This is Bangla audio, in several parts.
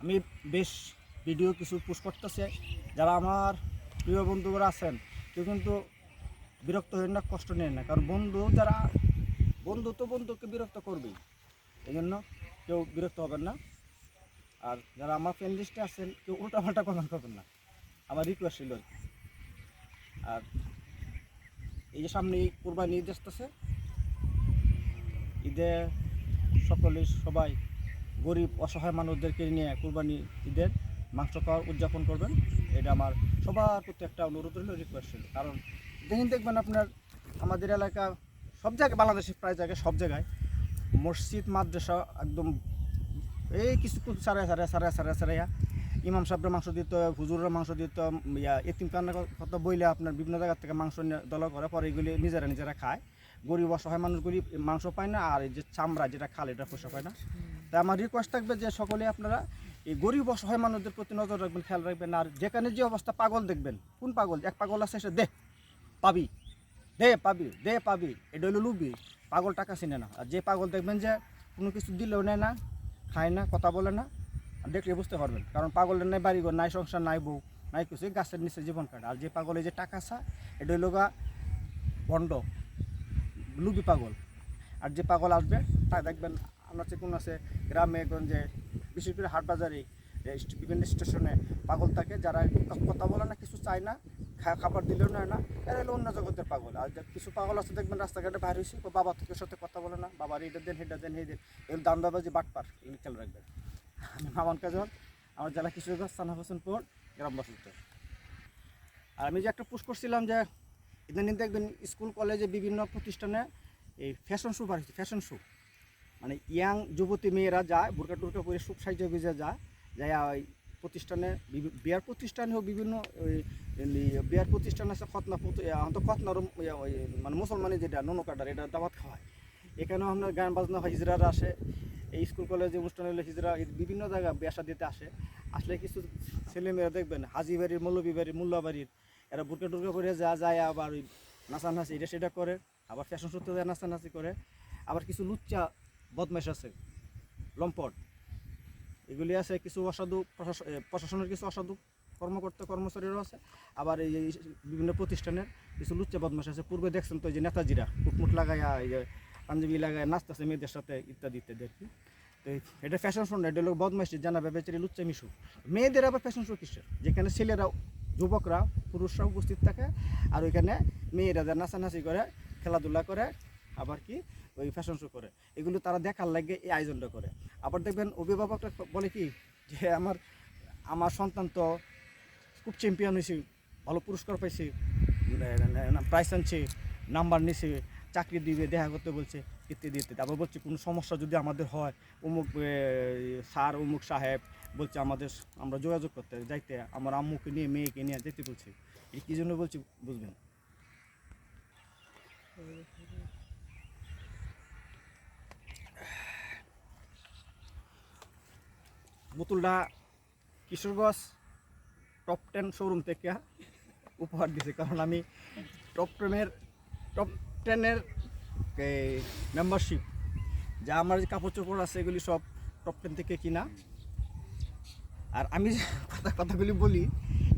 আমি বেশ ভিডিও কিছু পোস্ট করতেছে, যারা আমার প্রিয় বন্ধুরা আছেন কেউ কিন্তু বিরক্ত হবেন না, কষ্ট নেন না, কারণ বন্ধু তো বন্ধুকে বিরক্ত করবেই, এই জন্য কেউ বিরক্ত হবেন না। আর যারা আমার ফ্রেন্ড লিস্টে আছেন কেউ উল্টাপাল্টা কমেন্ট করবেন না, আমার রিকোয়েস্ট ছিল আর কি। আর এই যে সামনে কোরবানি ঈদ আসতেছে, ঈদে সবাই গরিব অসহায় মানুষদেরকে নিয়ে কোরবানি ঈদের মাংস খাওয়ার উদযাপন করবেন, এটা আমার সবার প্রতি একটা অনুরোধ রইল, রিকোয়েস্ট ছিল। কারণ দেখবেন আপনার আমাদের এলাকা সব জায়গায়, বাংলাদেশের প্রায় জায়গায় সব জায়গায় মসজিদ মাদ্রাসা একদম এই কিছু সারাইয়া ইমাম সাহেবরা মাংস দিত, হুজুররা মাংস দিত, এতিম কান্নার কথা বইলে আপনার বিভিন্ন জায়গা থেকে মাংস দল করে, পরে এগুলি নিজেরা খায়। গরিব অসহায় মানুষগুলি মাংস পায় না, আর এই যে চামড়া যেটা খাল এটা পয়সা পায় না। তাই আমার রিকোয়েস্ট থাকবে যে সকলে আপনারা এই গরিব অসহায় মানুষদের প্রতি নজর রাখবেন, খেয়াল রাখবেন। আর যেখানে যে অবস্থা পাগল দেখবেন, কোন পাগল, এক পাগল আছে সে পাবি পাবি, এটা হলো লুবি, পাগল টাকা চিনে না। আর যে পাগল দেখবেন যে কোনো কিছু দিলেও নেয় না, খায় না, কথা বলে না, দেখলে বুঝতে পারবেন। কারণ পাগলের নাই বাড়িঘর, নাই সংসার, নাই বউ, নাই কিছু, গাছের নিচে জীবন কাটে। আর যে পাগল, এই যে টাকা চা, এটা হইল গা ভণ্ড, লুবি পাগল। আর যে পাগল আসবে তাই দেখবেন আপনার কোন আছে গ্রামে গঞ্জে, বিশেষ করে হাট বাজারে, বিভিন্ন স্টেশনে পাগল থাকে, যারা কথা বলে না, কিছু চায় না, খাবার দিলেও নেয় না, এরা হলো অন্য জগতের পাগল। আর কিছু পাগল আছে দেখবেন রাস্তাঘাটে বাইরে হয়েছে, বাবা থেকে সাথে কথা বলে না, বাবার এটা দেন হেটা দেন এই দেন, এগুলো দান্দাবাজি বাটপার, এগুলো খেয়াল রাখবেন। আমি মামান কাজল, আমার জেলা কিশোরগঞ্জ, থানা হোসেনপুর, গ্রাম বাসুতে। আর আমি যে একটা পোস্ট করছিলাম যে ইদানিং দেখবেন স্কুল কলেজে বিভিন্ন প্রতিষ্ঠানে এই ফ্যাশন শো বাড়ছে, ফ্যাশন শো মানে ইয়াং যুবতী মেয়েরা যায় বোরকা টোরকা পরে সুখ সাহায্য ভিজে যায় ওই প্রতিষ্ঠানে, বিয়ার প্রতিষ্ঠানে হোক, বিভিন্ন বিয়ার প্রতিষ্ঠান আছে, খতনার মানে মুসলমানের যেটা ননকাটার, এটা দাওয়াত খাওয়ায়। এখানেও আপনার গান বাজনা হয়, হিজড়ারা আসে, এই স্কুল কলেজে অনুষ্ঠান হলে হিজড়া বিভিন্ন জায়গায় বেসা দিতে আসলে কিছু ছেলেমেয়েরা দেখবেন হাজিবাড়ির, মৌলবীবাড়ির, মোল্লাবাড়ির, এরা বোরকা টোরকা পরে যায়, আবার ওই নাচানাচি এটা সেটা করে, আবার ফ্যাশন শোতে যায় নাচানাচি করে। আবার কিছু লুচ্চা বদমাইশ আছে, লম্পট, এগুলি আছে, কিছু অসাধু প্রশাসনের কিছু অসাধু কর্মচারীরাও আছে। আবার এই বিভিন্ন প্রতিষ্ঠানের কিছু লুচ্চা বদমাইশ আছে। পূর্বে দেখছেন তো এই যে নেতাজিরা মুটমুট লাগাইয়া, এই যে পাঞ্জাবি লাগায় নাচতেছে মেয়েদের সাথে, ইত্যাদি ইত্যাদি আর কি। তো এটা ফ্যাশন শো না, এটা লোক বদমাইশি, জানাবে বেচারি লুচ্চা মিশু। মেয়েদের আবার ফ্যাশন শো কিসের, যেখানে ছেলেরা, যুবকরা, পুরুষরা উপস্থিত থাকে, আর ওইখানে মেয়েরা যা নাচানাচি করে, খেলাধুলা করে, আবার কি ওই ফ্যাশন শো করে, এগুলো তারা দেখার লাগে এই আয়োজনটা করে। আবার দেখবেন অভিভাবকরা বলে কি যে আমার সন্তান তো খুব চ্যাম্পিয়ন হয়েছে, ভালো পুরস্কার পাইছে, প্রাইজ আনছে, নাম্বার নিছে, চাকরি দিবে, দেখা করতে বলছে, ইত্যাদি ইত্যাদি। আবার বলছে কোনো সমস্যা যদি আমাদের হয়, অমুক স্যার, অমুক সাহেব বলছে আমরা যোগাযোগ করতে যাইতে, আমার আম্মুকে নিয়ে, মেয়েকে নিয়ে যেতে বলছে। এই কী জন্য বলছি বুঝবেন। বোতলটা কিশোরগঞ্জ টপ 10 শোরুম থেকে উপহার দিছে, কারণ আমি টপ 10-এর মেম্বারশিপ, যা আমার যে কাপড় চোপড় আছে এগুলি সব টপ 10 থেকে কিনা। আর আমি যে কথাগুলি বলি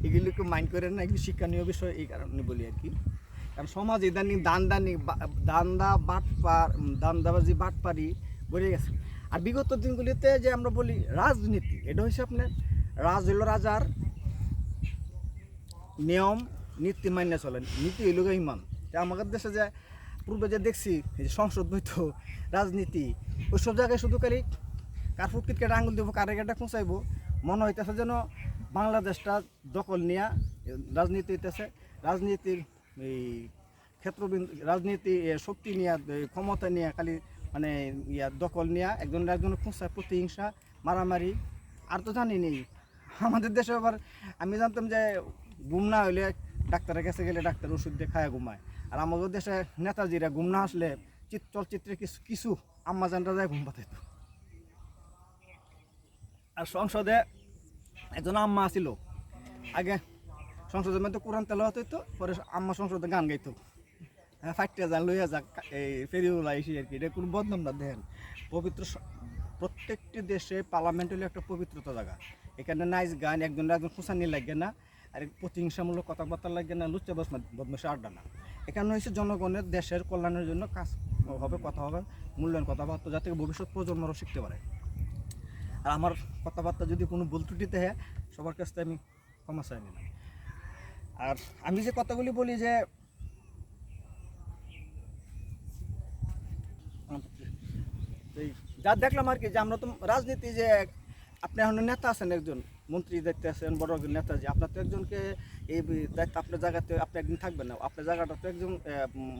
এগুলি কেউ মাইন্ড করেন না, এগুলি শিক্ষণীয় বিষয়, এই কারণে বলি আর কি। কারণ সমাজ ইদানিং দান্দাবাজি বাটপারি বেড়ে গেছে। আর বিগত দিনগুলিতে যে আমরা বলি রাজনীতি, এটা হচ্ছে আপনার হইল রাজার নিয়ম নীতি মান্য চলেন, নীতি হইল ইমান। আমাদের দেশে যে পূর্বে যে দেখছি এই যে সংসদ বৈঠ, রাজনীতি, ওই সব জায়গায় শুধু খালি কার ফুটকিট কেটে আঙুল দেবো, কারে কেটে খুঁচাইবো, মনে হইতেছে যেন বাংলাদেশটা দখল নিয়ে রাজনীতি হইতেছে। রাজনীতির এই ক্ষেত্রবিন্দু, রাজনীতি শক্তি নিয়ে, ক্ষমতা নিয়ে, খালি মানে দখল নিয়ে একজন খুঁচায়, প্রতিহিংসা, মারামারি। আর তো জানি নেই আমাদের দেশে। আবার আমি জানতাম যে ঘুম না হইলে ডাক্তারের কাছে গেলে ডাক্তার ওষুধ দিয়ে খায় ঘুমায়। আর আমাদের দেশে নেতাজিরা ঘুম না আসলে চলচ্চিত্রে কিছু আম্মাজানরা যায় ঘুম পাতাইত। আর সংসদে একজন আম্মা ছিল, আগে সংসদের মধ্যে কোরআন তেলাওয়াত হইতো, পরে আম্মা সংসদে গান গাইতো, ফাইটটা যান লইয়া যাক এই ফেরিওলা এসে আর কি। এটা কোনো বদনাম না, দেখেন পবিত্র প্রত্যেকটি দেশে পার্লামেন্ট হলো একটা পবিত্রতা জায়গা। এখানে নাইস গান একজন খুঁচানি লাগবে না, আর প্রতিহিংসামূলক কথাবার্তা লাগবে না, লুচ্চা বদমাশি আড্ডা না। এখানে হচ্ছে জনগণের দেশের কল্যাণের জন্য কাজ হবে, কথা হবে, মূল্যায়ন কথাবার্তা, যাতে ভবিষ্যৎ প্রজন্মরাও শিখতে পারে। আর আমার কথাবার্তা যদি কোনো ভুল ত্রুটিতে হয়, সবার কাছ থেকে আমি ক্ষমা চাই নিলাম। আর আমি যে কথাগুলি বলি যে যা দেখলাম আর কি, যে আমরা তো রাজনীতি, যে আপনি এখন নেতা আছেন, একজন মন্ত্রী দেখতে আছেন, বড় নেতা, যে আপনার তো একজনকে এই দায়িত্ব, আপনার জায়গাতে আপনি একদিন থাকবেন না, আপনার জায়গাটা তো একজন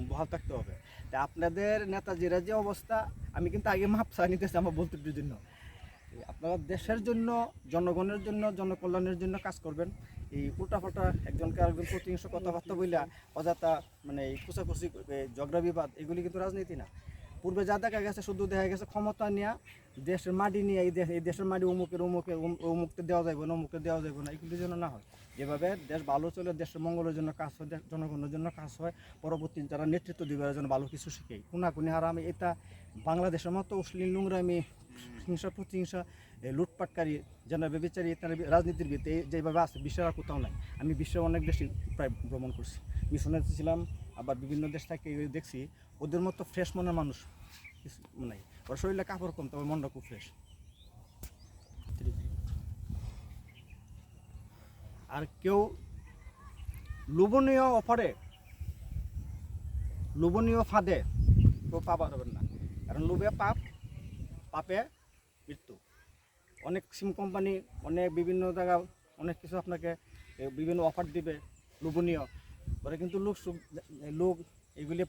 বহাল থাকতে হবে। তা আপনাদের নেতাজিরা যে অবস্থা, আমি কিন্তু আগে মাপ চা নিতেছি আমার বলতের জন্য। আপনারা দেশের জন্য, জনগণের জন্য, জনকল্যাণের জন্য কাজ করবেন। এই উল্টাপাল্টা একজনকে আরেকজন প্রতিহিংস কথাবার্তা বইলা অযথা মানে এই কুচাকুচি, ঝগড়া বিবাদ, এগুলি কিন্তু রাজনীতি না। পূর্বে যা দেখা গেছে, শুধু দেখা গেছে ক্ষমতা নিয়ে, দেশের মাটি নিয়ে, এই দেশের মাটি অমুককে দেওয়া যাবে না, অমুককে দেওয়া যাবে না, এগুলির জন্য না হয়। যেভাবে দেশ ভালো চলে, দেশের মঙ্গলের জন্য কাজ হয়, জনগণের জন্য কাজ হয়, পরবর্তী যারা নেতৃত্ব দিবে যেন ভালো কিছু শিখে। কোনাকুনি হারামি, এটা বাংলাদেশের মতো অশ্লীল নোংরামি, হিংসা প্রতিহিংসা, লুটপাটকারী, যেন বেবিচারী ইত্যাদি রাজনীতির ভিত্তি যেভাবে আছে, বিশ্বের আর কোথাও নাই। আমি বিশ্বের অনেক দেশে প্রায় ভ্রমণ করছি, মিশনে ছিলাম, আবার বিভিন্ন দেশ থেকে দেখছি, ওদের মতো ফ্রেশ মনের মানুষ নাই। ওর শরীরে কাপড় কম, তবে মনটা খুব ফ্রেশ। আর কেউ লোভনীয় অফারে, লোভনীয় ফাঁদে কেউ পা বাড়াবেন না, কারণ লোভে পাপ, পাপে মৃত্যু। অনেক সিম কোম্পানি, অনেক বিভিন্ন জায়গা অনেক কিছু আপনাকে বিভিন্ন অফার দিবে লোভনীয়, পরে কিন্তু লোক এগুলি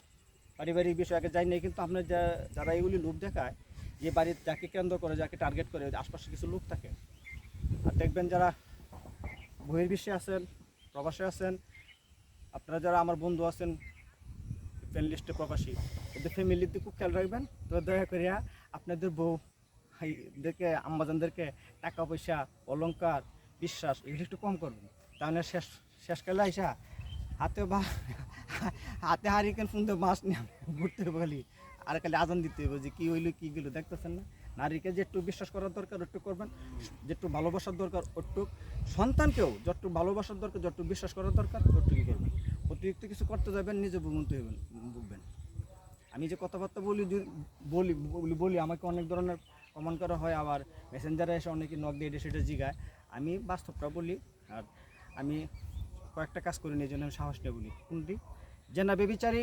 পারিবারিক বিষয় আগে যায় নাই, কিন্তু আপনার যারা এগুলি লোভ দেখায়, যে বাড়ির যাকে কেন্দ্র করে, যাকে টার্গেট করে, আশপাশে কিছু লোক থাকে। আর দেখবেন যারা বহির্বিশ্বে আছেন, প্রবাসে আছেন, আপনারা যারা আমার বন্ধু আছেন ফ্রেন্ড লিস্টে প্রবাসী, ওদের ফ্যামিলির দিকে খুব খেয়াল রাখবেন। তো দয়া করিয়া আপনাদের বউ এদেরকে, আম্মাজানদেরকে টাকা পয়সা, অলংকার, বিশ্বাস এগুলো একটু কম করবেন। তাহলে শেষকালে আইসা হাতে হারিকেন ফুন্দে মাছ নিয়ে ঘুরতে বলি, আর খালি আজান দিতে হবে যে কী হইলো কী গেলো, দেখতেছেন না? নারীকে যে একটু বিশ্বাস করার দরকার একটু করবেন, যে একটু ভালোবাসার দরকার একটু, সন্তানকেও যতটু ভালোবাসার দরকার, যতটু বিশ্বাস করার দরকার ততটুকুই করবেন। অতিরিক্ত কিছু করতে যাবেন, নিজে ভুগতে হবেন, ভুগবেন। আমি যে কথাবার্তা বলি আমাকে অনেক ধরনের কমেন্ট করা হয়, আবার মেসেঞ্জারে এসে অনেকে নক দিয়ে এটা সেটা জিগায়। আমি বাস্তবটা বলি, আর আমি কয়েকটা কাজ করি, এই জন্য আমি সাহস নিয়ে বলি। কোনটি? জেনা বেবিচারী,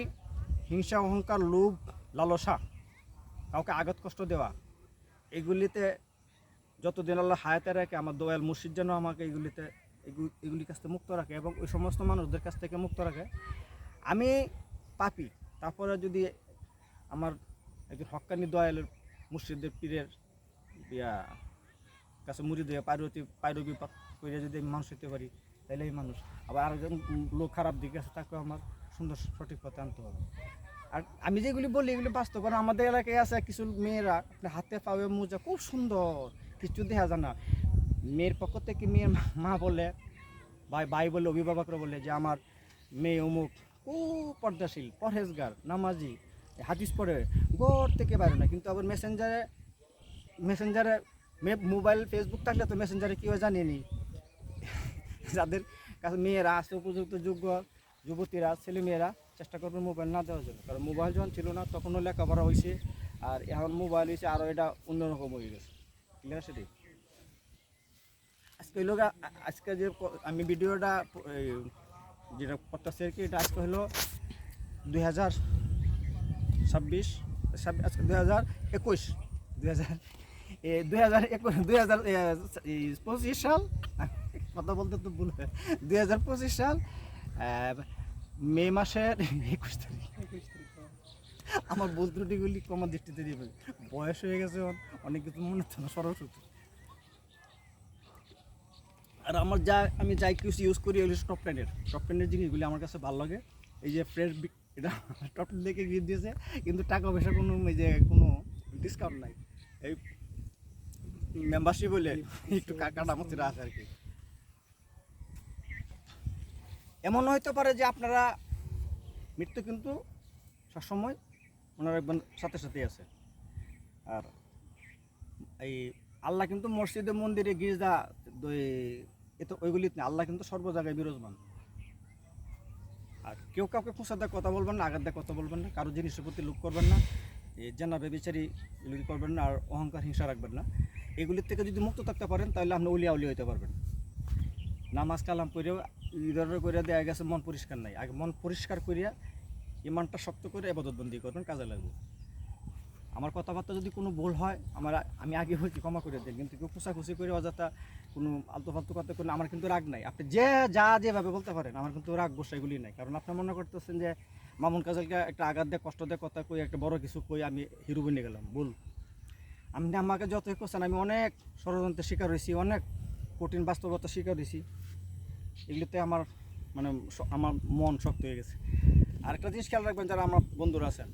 হিংসা, অহংকার, লোভ, লালসা, কাউকে আঘাত কষ্ট দেওয়া, এগুলিতে যতদিন আল্লাহ হায়াতে রাখে, আমার দয়াল মুর্শিদ যেন আমাকে এগুলির কাছ থেকে মুক্ত রাখে, এবং ওই সমস্ত মানুষদের কাছ থেকে মুক্ত রাখে। আমি পাপি, তারপরে যদি আমার একজন হক্কানি দয়ালের মুর্শিদের পীরের কাছে মুড়ি দিয়ে পাইরবি করে যদি আমি মানুষ হতে পারি, তাহলে এই মানুষ। আবার আরেকজন লোক খারাপ দিকে আছে, তাকে আমার সুন্দর সঠিক পথে আনতে হবে। আর আমি যেগুলি বলি এগুলি বাস্তব, কারণ আমাদের এলাকায় আছে কিছু মেয়েরা, আপনি হাতে পাবে মোজা খুব সুন্দর, কিছু দেখা যায় না। মেয়ের পক্ষ থেকে মেয়ের মা বলে, ভাই বলে, অভিভাবকরা বলে যে আমার মেয়ে অমুক খুব পর্দাশীল, পরহেজগার, নামাজি, হাদিস পড়ে, ঘর থেকে বাইরে না। কিন্তু আবার মেসেঞ্জারে মোবাইল ফেসবুক থাকলে তো মেসেঞ্জারে কী হয় জানিনি। যাদের কাছে মেয়েরা আছে, উপযুক্ত যোগ্য যুবতীরা, ছেলেমেয়েরা চেষ্টা করবে মোবাইল না দেওয়ার জন্য, কারণ মোবাইল যখন ছিল না তখনও লেখাপড়া হয়েছে, আর এখন মোবাইল হয়েছে আরও এটা অন্যরকম হয়ে গেছে। ক্লিয়ার? সেটাই আজকে হইল, আজকে যে আমি ভিডিওটা যেটা করতেছি আর কি, এটা আজকে হলো 2026, আজকে 2021, 2025 সাল, কথা বলতে তো ভুল, 2025 সাল মে মাসের 21 তারিখ। আমার ভুল ত্রুটিগুলি কমার দৃষ্টিতে দিবে, বয়স হয়ে গেছে, অনেক কিছু মনে হচ্ছে না, সরস্বতী। আর আমার আমি যাই কিছু ইউজ করি ওই টপ টেনের জিনিসগুলি আমার কাছে ভালো লাগে। এই যে ফ্রেশ, এটা টপ টেন দেখে গিয়ে দিয়েছে, কিন্তু টাকা পয়সা কোনো এই যে কোনো ডিসকাউন্ট নাই, এই মেম্বারশিপ বলে একটু কাটামতিরা আছে আর কি। এমন হইতে পারে যে আপনারা মৃত্যু কিন্তু সবসময় মনে রাখবেন সাথে সাথেই আছে। আর এই আল্লাহ কিন্তু মসজিদে মন্দিরে গির্জা এ তো ওইগুলিতে না, আল্লাহ কিন্তু সর্ব জায়গায় বিরাজমান। আর কেউ কাউকে খোঁচা দেয় কথা বলবেন না, আঘাত দেয় কথা বলবেন না, কারো জিনিসের প্রতি লোক করবেন না, এই জেনা বেবিচারি এগুলি করবেন না, আর অহংকার হিংসা রাখবেন না। এগুলির থেকে যদি মুক্ত থাকতে পারেন তাহলে আপনি উলিয়া উলিয়া হইতে পারবেন। নামাজ কালাম করেও ইদার করে দেওয়া গেছে মন পরিষ্কার নাই, আগে মন পরিষ্কার করিয়া ইমানটা শক্ত করে এবাদতবন্দি করবেন, কাজে লাগবে। আমার কথাবার্তা যদি কোনো ভুল হয় আমি আগে হয়েছি ক্ষমা করে দেন, কিন্তু কেউ খুশাখুশি করে অযথা কোনো আলতু ফালতু কথা করলে আমার কিন্তু রাগ নাই। আপনি যেভাবে বলতে পারেন, আমার কিন্তু রাগ গোসা এগুলি নাই। কারণ আপনি মনে করতেছেন যে মামুন কাজলকে একটা আঘাত দেয়, কষ্ট দেয় কথা কই, একটা বড় কিছু কই আমি হিরো বনে গেলাম, ভুল। আপনি আমাকে যতই করছেন, আমি অনেক ষড়যন্ত্রের শিকার হয়েছি, অনেক কঠিন বাস্তবতার শিকার হয়েছি। এগুলিতে আমার আমার মন শক্ত হয়ে গেছে। আরেকটা জিনিস খেয়াল রাখবেন, যারা আমার বন্ধুরা আছেন,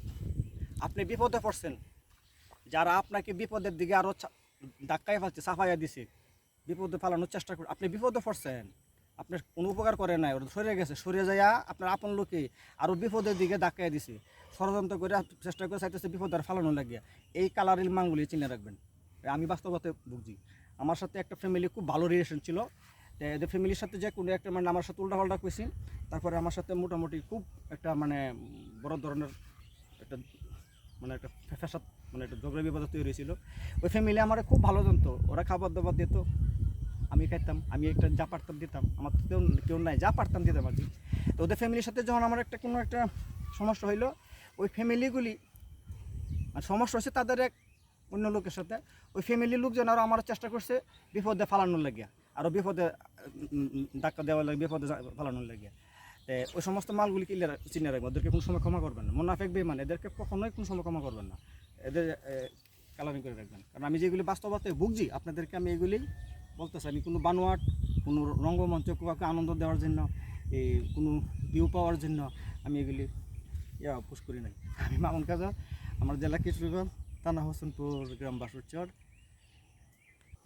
আপনি বিপদে পড়ছেন, যারা আপনাকে বিপদের দিকে আরও ধাক্কায় ফেলছে, সাফাইয়া দিছে, বিপদে ফালানোর চেষ্টা করে, আপনি বিপদে পড়ছেন, আপনার কোনো উপকার করে নাই, ওরা সরে গেছে, সরে যাইয়া আপনার আপন লোকে আরও বিপদের দিকে ধাক্কায় দিছে, ষড়যন্ত্র করে চেষ্টা করে চাইতেছে বিপদ আর ফালানো লাগিয়া। এই কালারিল মানগুলি চিনে রাখবেন। আমি বাস্তবতে ভুগছি। আমার সাথে একটা ফ্যামিলি খুব ভালো রিলেশন ছিল, এদের ফ্যামিলির সাথে যে কোনো একটা আমার সাথে উল্টাপাল্টা কইছি, তারপরে আমার সাথে মোটামুটি খুব একটা বড় ধরনের একটা একটা ফ্যাসাদ একটা ঝগড়া বিবাদ তৈরি হয়েছিল। ওই ফ্যামিলি আমার খুব ভালো জানতো, ওরা খাবার দাবার দিত, আমি খাইতাম, আমি একটা যা পারতাম দিতাম, আমার তো কেউ নাই, যা পারতাম দিতাম আর কি। তো ওদের ফ্যামিলির সাথে যখন আমার কোনো একটা সমস্যা হইলো, ওই ফ্যামিলিগুলি সমস্যা হয়েছে তাদের এক অন্য লোকের সাথে, ওই ফ্যামিলির লোকজন আরও আমার চেষ্টা করছে বিপদে ফালানোর লাগিয়া, আরও বিপদে ধাক্কা দেওয়ার লাগে, বিপদে ফালানোর লাগিয়া। ওই সমস্ত মালগুলি চিনে রাখবেন, ওদেরকে কোনো সময় ক্ষমা করবেন না। মুনাফিক বেঈমান এদেরকে কখনোই কোনো সময় ক্ষমা করবেন না, এদের কালারিং করে রাখবেন। কারণ আমি যেগুলি বাস্তবতায় ভুগছি, আপনাদেরকে আমি এগুলি বলতেছি। আমি কোনো বানোয়াট, কোনো রঙ্গমঞ্চ কাউকে আনন্দ দেওয়ার জন্য, এই কোনো ভিউ পাওয়ার জন্য আমি এগুলি পোষ করি নাই। আমি মামুন কাজল, আমার জেলা কিশোরগঞ্জ, থানা হোসেনপুর, গ্রাম বাসুরচর।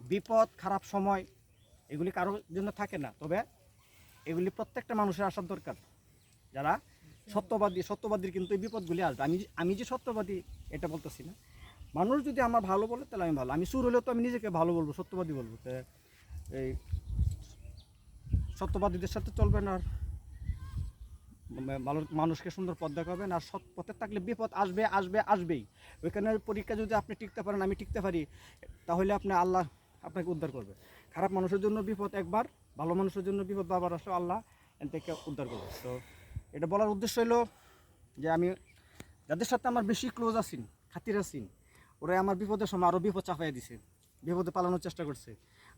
বিপদ, খারাপ সময় এগুলি কারোর জন্য থাকে না, তবে এগুলি প্রত্যেকটা মানুষের আসার দরকার। যারা সত্যবাদীর কিন্তু এই বিপদগুলি আসবে। আমি যে সত্যবাদী এটা বলতেছি না, মানুষ যদি আমার ভালো বলে তাহলে আমি ভালো, আমি সুর হলেও তো আমি নিজেকে ভালো বলবো, সত্যবাদী বলবো। তো এই সত্যবাদীদের সাথে চলবেন, আর ভালো মানুষকে সুন্দর পথ দেখাবেন। আর সৎ পথে থাকলে বিপদ আসবেই। ওইখানে পরীক্ষা যদি আপনি টিকতে পারেন, আমি টিকতে পারি, তাহলে আল্লাহ আপনাকে উদ্ধার করবে। খারাপ মানুষের জন্য বিপদ একবার, ভালো মানুষের জন্য বিপদ বাবার আসলে আল্লাহ এর থেকে উদ্ধার করবে। তো এটা বলার উদ্দেশ্য হলো যে আমি যাদের সাথে আমার বেশি ক্লোজ আছি, খাতির আছি, ওরা আমার বিপদের সময় আরও বিপদ চাপাইয়া দিছে, বিপদে পালানোর চেষ্টা করছে,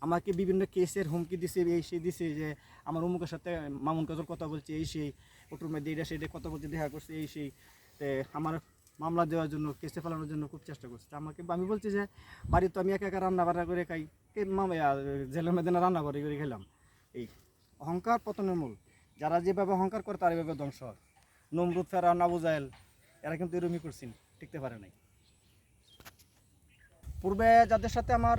আমাকে বিভিন্ন কেসের হুমকি দিছে, এই সেই দিছে, যে আমার অমুকের সাথে মামুন কাজল কথা বলছে, এই সেই ওটুর মধ্যে এটা সেটা কথা বলছে, দেখা করছে, এই সেই আমার মামলা দেওয়ার জন্য, কেসে ফেলানোর জন্য খুব চেষ্টা করছে আমাকে। আমি বলছি যে বাড়ি তো আমি একা একা রান্না বান্না করে খাই, জেলের মধ্যে রান্না করে খেলাম। এই অহংকার পতনের মূল। যারা যেভাবে অহংকার করে তার এভাবে ধ্বংস হয়। নমরুদ, ফেরাউন, আবু জাহেল এরা কিন্তু এরকমই করছেন, টিকতে পারে নাই। পূর্বে যাদের সাথে আমার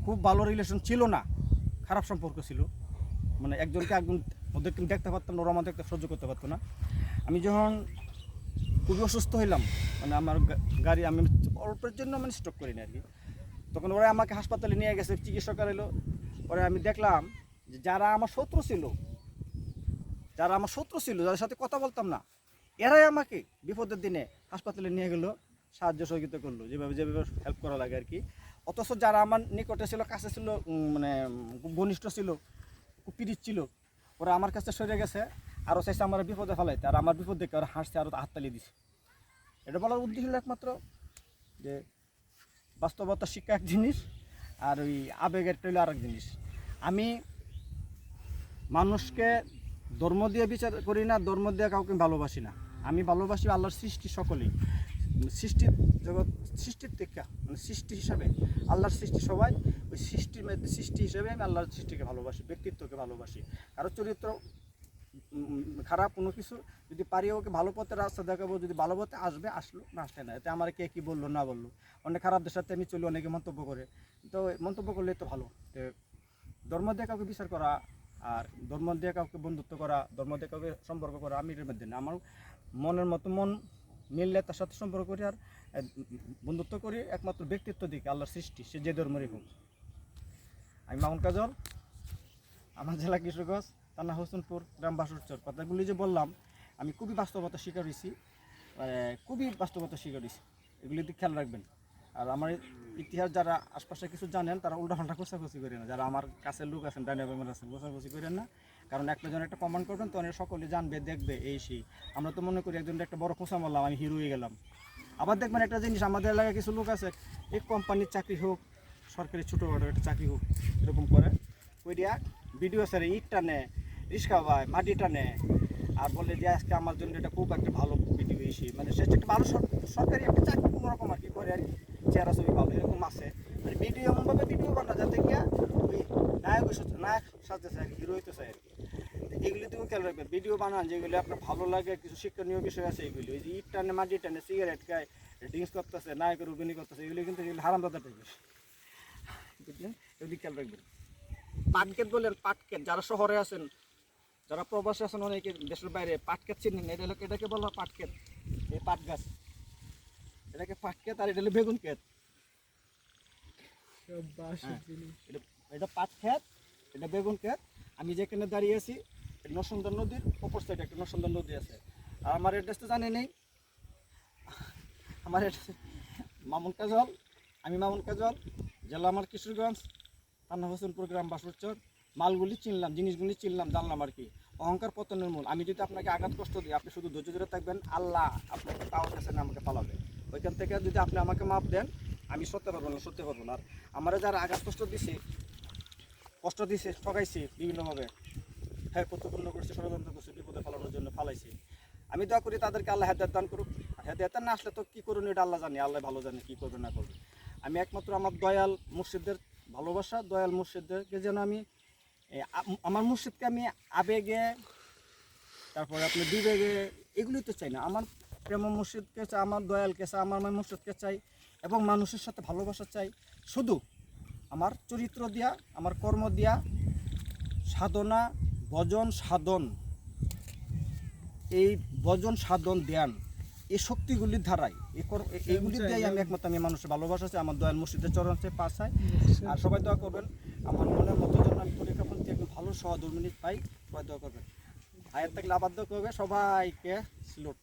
খুব ভালো রিলেশন ছিল না, খারাপ সম্পর্ক ছিল, একজনকে ওদেরকে দেখতে পারতাম না, ওরা আমার দেখতে সহ্য করতে পারতো না। আমি যখন খুবই অসুস্থ হইলাম, আমার গাড়ি আমি অল্পের জন্য স্ট্রোক করি না আর কি, তখন ওরা আমাকে হাসপাতালে নিয়ে গেছে, চিকিৎসক এলো। পরে আমি দেখলাম যে যারা আমার শত্রু ছিল, যাদের সাথে কথা বলতাম না, এরাই আমাকে বিপদের দিনে হাসপাতালে নিয়ে গেলো, সাহায্য সহযোগিতা করলো, যেভাবে হেল্প করা লাগে আর কি। অথচ যারা আমার নিকটে ছিল, কাছে ছিল, ঘনিষ্ঠ ছিল, খুব পিরিত ছিল, ওরা আমার কাছে সরে গেছে, আরও চাইছে আমার বিপদে ফেলাইতে, আর আমার বিপদ দেখে ওরা হাসছে, আরও হাততালি দিছে। এটা বলার উদ্দেশ্য হলো একমাত্র যে বাস্তবতা শিক্ষা এক জিনিস, আর ওই আবেগের হইলো আর এক জিনিস। আমি মানুষকে ধর্ম দিয়ে বিচার করি না, ধর্ম দিয়ে কাউকে ভালোবাসি না। আমি ভালোবাসি আল্লাহর সৃষ্টি সকলেই, সৃষ্টির থেকে সৃষ্টি হিসাবে, আল্লাহর সৃষ্টি সবাই, ওই সৃষ্টি হিসাবে আমি আল্লাহর সৃষ্টিকে ভালোবাসি, ব্যক্তিত্বকে ভালোবাসি। কারো চরিত্র খারাপ কোনো কিছু যদি পারি ওকে ভালো পথে রাস্তা দেখাবো, যদি ভালো পথে আসলো, না আসলে না, এতে আমার কে কী বললো না বললো। অনেক খারাপদের সাথে আমি চলি, অনেকে মন্তব্য করে, তো মন্তব্য করলে তো ভালো। ধর্ম দিয়ে কাউকে বিচার করা, আর ধর্ম দিয়ে কাউকে বন্ধুত্ব করা, ধর্ম দিয়ে কাউকে সম্পর্ক করা আমি এর মধ্যে না। আমার মনের মতো মন মিললে তার সাথে সম্পর্ক করি, আর বন্ধুত্ব করি একমাত্র ব্যক্তিত্ব দিকে, আল্লাহর সৃষ্টি, সে যে ধর্মেরই হোক। আমি মামুন কাজল, আমার জেলা কিশোরগঞ্জ, থানা হোসেনপুর, গ্রাম বাসুরচর। কথাগুলি যে বললাম আমি খুবই বাস্তবতা শিকার হয়েছি, খুবই বাস্তবতা শিকার হয়েছি। এগুলি দিকে খেয়াল রাখবেন। আর আমার ইতিহাস যারা আশপাশে কিছু জানেন তারা উল্টাপাল্টা খোঁচাখুচি করেন না, যারা আমার কাছের লোক আছেন, ডাইনিয়া বেমার আছেন, খোঁচাখুচি করেন না। কারণ একটা জন একটা কমেন্ট করবেন তো অনেক সকলে জানবে, দেখবে, এই সেই। আমরা তো মনে করি একজনের একটা বড় খোঁচা মারলাম, আমি হিরো হয়ে গেলাম। আবার দেখবেন একটা জিনিস, আমাদের এলাকায় কিছু লোক আছে, এই কোম্পানির চাকরি হোক, সরকারি ছোটোখাটো একটা চাকরি হোক, এরকম করে ওই দিয়া ভিডিও স্যারে ইট টানে, রিক্সা পায়, মাটি টানে, আর বলে যে আজকে আমার জন্য এটা খুব একটা ভালো ভিডিও এসে, মানে সে একটা ভালো সরকারি একটা চাকরি কোনোরকম আর কি করে আর কি, চেহারা ছবি ভালো এরকম আছে। মানে ভিডিও এমনভাবে ভিডিও বানা যাতে গিয়া ওই নায়ক সাজতেছে আর কি, হিরো হইতেছে আর কি। এগুলি তুমি খেয়াল রাখবেন, ভিডিও বানান যেগুলি আপনার ভালো লাগে, কিছু শিক্ষণীয় বিষয় আছে এগুলি। ওই যে ইট টানে, মাটি টানে, সিগারেট খায়, ড্রিঙ্কস করতেছে, নায়কের অভিনয় করতেছে, এগুলি কিন্তু এগুলি হারামদাদা টাইপের, বুঝলেন? এগুলি খেয়াল রাখবেন। পাটকেট বলেন, পাটকেট, যারা শহরে আছেন, যারা প্রবাসী আছেন, অনেকে দেশের বাইরে, পাটকেট চিনেন, এটাকে বলা পাটকেট। এই পাট গাছ, এটাকে পাটকেট, আর এটা হলো বেগুন ক্ষেত। এটা পাট ক্ষেত, এটা বেগুন ক্ষেত। আমি যেখানে দাঁড়িয়ে আছি নরসুন্দর নদীর অপর সাইডে একটা নরসুন্দর নদী আছে। আর আমার অ্যাড্রেস তো জানি নেই, আমার অ্যাড্রেস মামুন কাজল। আমি মামুন কাজল, জেলা আমার কিশোরগঞ্জ, থানা হোসেনপুর, গ্রাম বাসুরচর। মালগুলি চিনলাম, জিনিসগুলি চিনলাম, জানলাম আর কি। অহংকার পতনের মূল। আমি যদি আপনাকে আঘাত কষ্ট দিই, আপনি শুধু ধৈর্য ধরে থাকবেন, আল্লাহ আপনাকে পাওয়ার কাছে আমাকে পালাবে। ওইখান থেকে যদি আপনি আমাকে মাপ দেন, আমি সত্যি পারবো না, সত্যি পারবো না। আর আমার যারা আঘাত কষ্ট দিছে, ঠকাইছে বিভিন্নভাবে, হ্যাঁ, প্রত্যপূর্ণ করছে, ষড়যন্ত্র করছে, বিপদে ফালানোর জন্য ফালাইছে, আমি দোয়া করি তাদেরকে আল্লাহ হেদায়েত দান করুক। আর হেদায়েত না আসলে তো কী করুন এটা আল্লাহ জানে, আল্লাহ ভালো জানে কী করবে না করবে। আমি একমাত্র আমার দয়াল মুর্শিদদের ভালোবাসা, দয়াল মুর্শিদদেরকে যেন আমি আমার মুর্শিদকে আমি আবেগে, তারপরে আপনি বিবেগে, এগুলি তো চাই না। আমার প্রেম মুর্শিদকে চাই, আমার দয়ালকে চাই, আমার মুর্শিদকে চাই, এবং মানুষের সাথে ভালোবাসা চাই। শুধু আমার চরিত্র দিয়া, আমার কর্ম দিয়া, সাধনা, ভজন সাধন, এই ভজন সাধন ধ্যান, এই শক্তিগুলির ধারায়, এইগুলি দিয়েই আমি একমাত্র আমি মানুষের ভালোবাসা চাই, আমার দয়াল মুর্শিদের চরণ চাই, পা চাই। আর সবাই দোয়া করবেন আমার মনের মতো যেন আমি পরীক্ষাপন্থী একদম ভালো সহধর্মিনী পাই, সবাই দোয়া করবেন। আয়াত থাকলে আবার দোয়া করবে। সবাইকে স্যালুট।